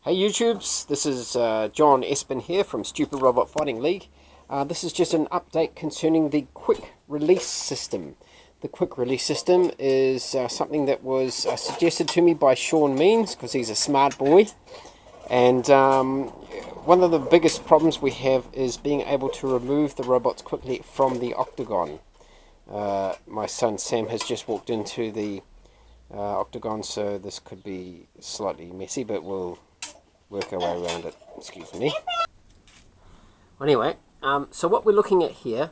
Hey YouTubes, this is John Espin here from Stupid Robot Fighting League. This is just an update concerning the quick release system. The quick release system is something that was suggested to me by Shawn Means because he's a smart boy. And one of the biggest problems we have is being able to remove the robots quickly from the octagon. My son Sam has just walked into the octagon, so this could be slightly messy, but we'll work our way around it. Excuse me. Anyway, so what we're looking at here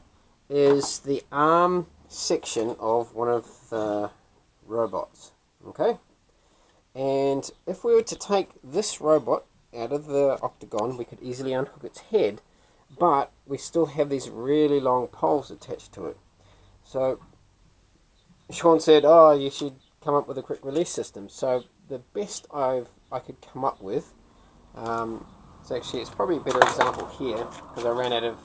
is the arm section of one of the robots. Okay, and if we were to take this robot out of the octagon, we could easily unhook its head, but we still have these really long poles attached to it. So Shawn said, oh, you should come up with a quick release system. So the best I could come up with, it's probably a better example here because I ran out of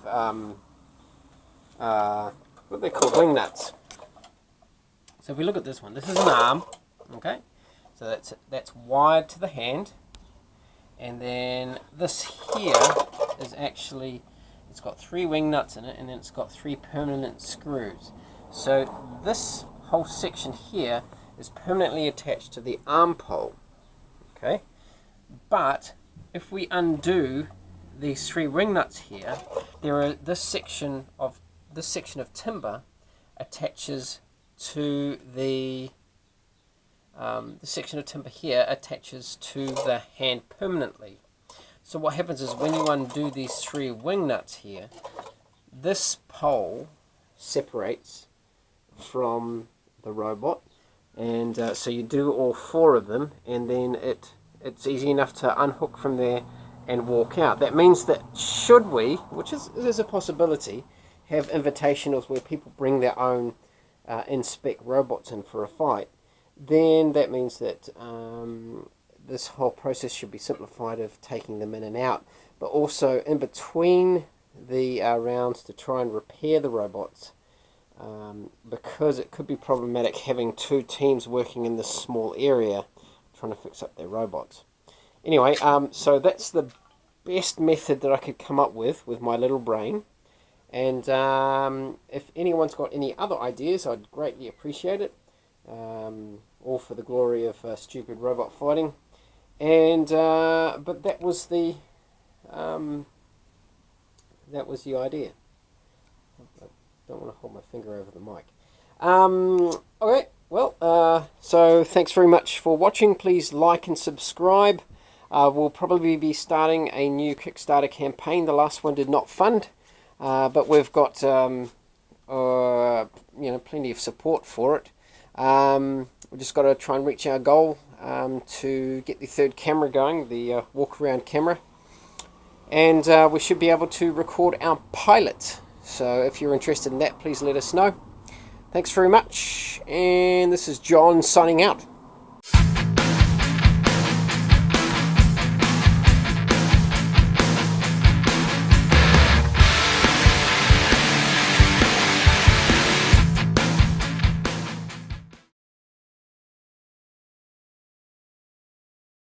what they call wing nuts. So if we look at this one, this is an arm, okay? So that's wired to the hand, and then this here is actually, it's got 3 wing nuts in it, and then it's got 3 permanent screws. So this whole section here is permanently attached to the arm pole, okay? But if we undo these 3 ring nuts here, this section of timber attaches to the section of timber here attaches to the hand permanently. So what happens is when you undo these 3 wing nuts here, this pole separates from the robot, and so you do all 4 of them, and then it's easy enough to unhook from there and walk out. That means that should we, which is a possibility, have invitationals where people bring their own in-spec robots in for a fight, then that means that this whole process should be simplified of taking them in and out. But also in between the rounds to try and repair the robots, because it could be problematic having 2 teams working in this small area trying to fix up their robots. Anyway, so that's the best method that I could come up with my little brain. And if anyone's got any other ideas, I'd greatly appreciate it. All for the glory of stupid robot fighting. And but that was the idea. I don't want to hold my finger over the mic. Okay, well, so thanks very much for watching. Please like and subscribe. We'll probably be starting a new Kickstarter campaign. The last one did not fund, but we've got plenty of support for it. We've just got to try and reach our goal to get the 3rd camera going, the walk around camera, and we should be able to record our pilot. So if you're interested in that, please let us know. Thanks very much, and this is John signing out.